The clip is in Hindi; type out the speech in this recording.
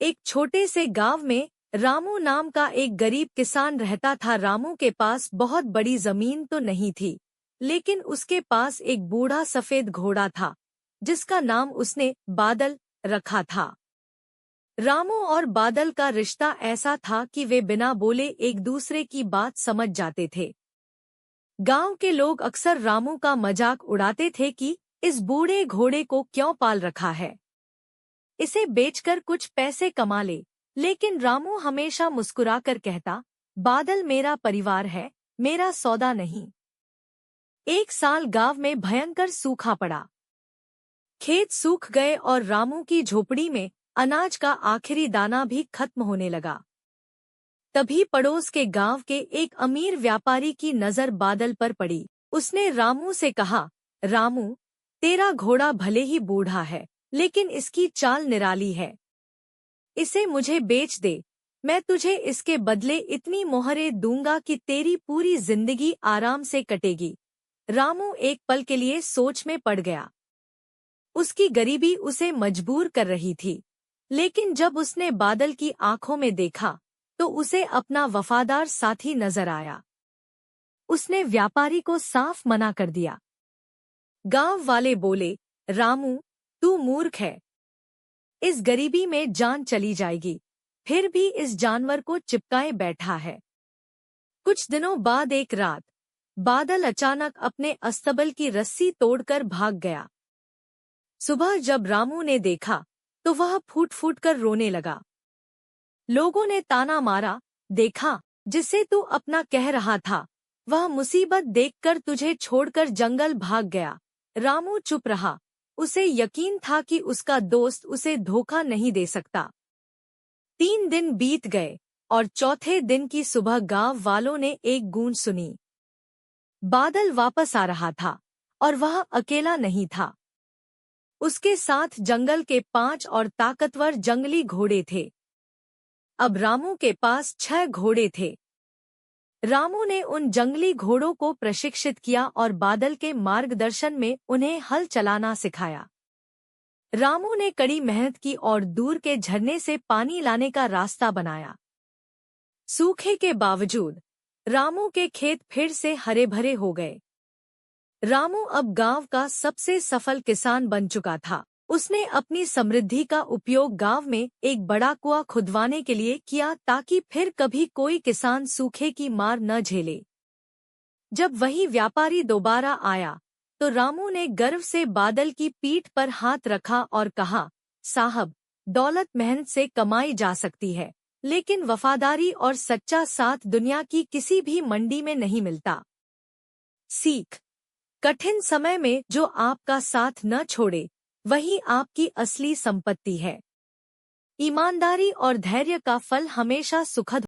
एक छोटे से गांव में रामू नाम का एक गरीब किसान रहता था। रामू के पास बहुत बड़ी जमीन तो नहीं थी, लेकिन उसके पास एक बूढ़ा सफेद घोड़ा था, जिसका नाम उसने बादल रखा था। रामू और बादल का रिश्ता ऐसा था कि वे बिना बोले एक दूसरे की बात समझ जाते थे। गांव के लोग अक्सर रामू का मजाक उड़ाते थे कि इस बूढ़े घोड़े को क्यों पाल रखा है, इसे बेचकर कुछ पैसे कमा ले। लेकिन रामू हमेशा मुस्कुराकर कहता, बादल मेरा परिवार है, मेरा सौदा नहीं। एक साल गांव में भयंकर सूखा पड़ा। खेत सूख गए और रामू की झोपड़ी में अनाज का आखिरी दाना भी खत्म होने लगा। तभी पड़ोस के गांव के एक अमीर व्यापारी की नजर बादल पर पड़ी। उसने रामू से कहा, रामू, तेरा घोड़ा भले ही बूढ़ा है, लेकिन इसकी चाल निराली है। इसे मुझे बेच दे, मैं तुझे इसके बदले इतनी मोहरें दूंगा कि तेरी पूरी जिंदगी आराम से कटेगी। रामू एक पल के लिए सोच में पड़ गया। उसकी गरीबी उसे मजबूर कर रही थी, लेकिन जब उसने बादल की आंखों में देखा तो उसे अपना वफादार साथी नजर आया। उसने व्यापारी को साफ मना कर दिया। गांव वाले बोले, रामू, तू मूर्ख है, इस गरीबी में जान चली जाएगी, फिर भी इस जानवर को चिपकाए बैठा है। कुछ दिनों बाद एक रात बादल अचानक अपने अस्तबल की रस्सी तोड़कर भाग गया। सुबह जब रामू ने देखा तो वह फूट फूट कर रोने लगा। लोगों ने ताना मारा, देखा, जिसे तू अपना कह रहा था, वह मुसीबत देखकर तुझे छोड़कर जंगल भाग गया। रामू चुप रहा। उसे यकीन था कि उसका दोस्त उसे धोखा नहीं दे सकता। 3 दिन बीत गए और चौथे दिन की सुबह गांव वालों ने एक गूंज सुनी। बादल वापस आ रहा था और वह अकेला नहीं था। उसके साथ जंगल के 5 और ताकतवर जंगली घोड़े थे। अब रामू के पास 6 घोड़े थे। रामू ने उन जंगली घोड़ों को प्रशिक्षित किया और बादल के मार्गदर्शन में उन्हें हल चलाना सिखाया। रामू ने कड़ी मेहनत की और दूर के झरने से पानी लाने का रास्ता बनाया। सूखे के बावजूद रामू के खेत फिर से हरे भरे हो गए। रामू अब गांव का सबसे सफल किसान बन चुका था। उसने अपनी समृद्धि का उपयोग गांव में एक बड़ा कुआं खुदवाने के लिए किया, ताकि फिर कभी कोई किसान सूखे की मार न झेले। जब वही व्यापारी दोबारा आया तो रामू ने गर्व से बादल की पीठ पर हाथ रखा और कहा, साहब, दौलत मेहनत से कमाई जा सकती है, लेकिन वफादारी और सच्चा साथ दुनिया की किसी भी मंडी में नहीं मिलता। सीख: कठिन समय में जो आपका साथ न छोड़े, वही आपकी असली संपत्ति है। ईमानदारी और धैर्य का फल हमेशा सुखद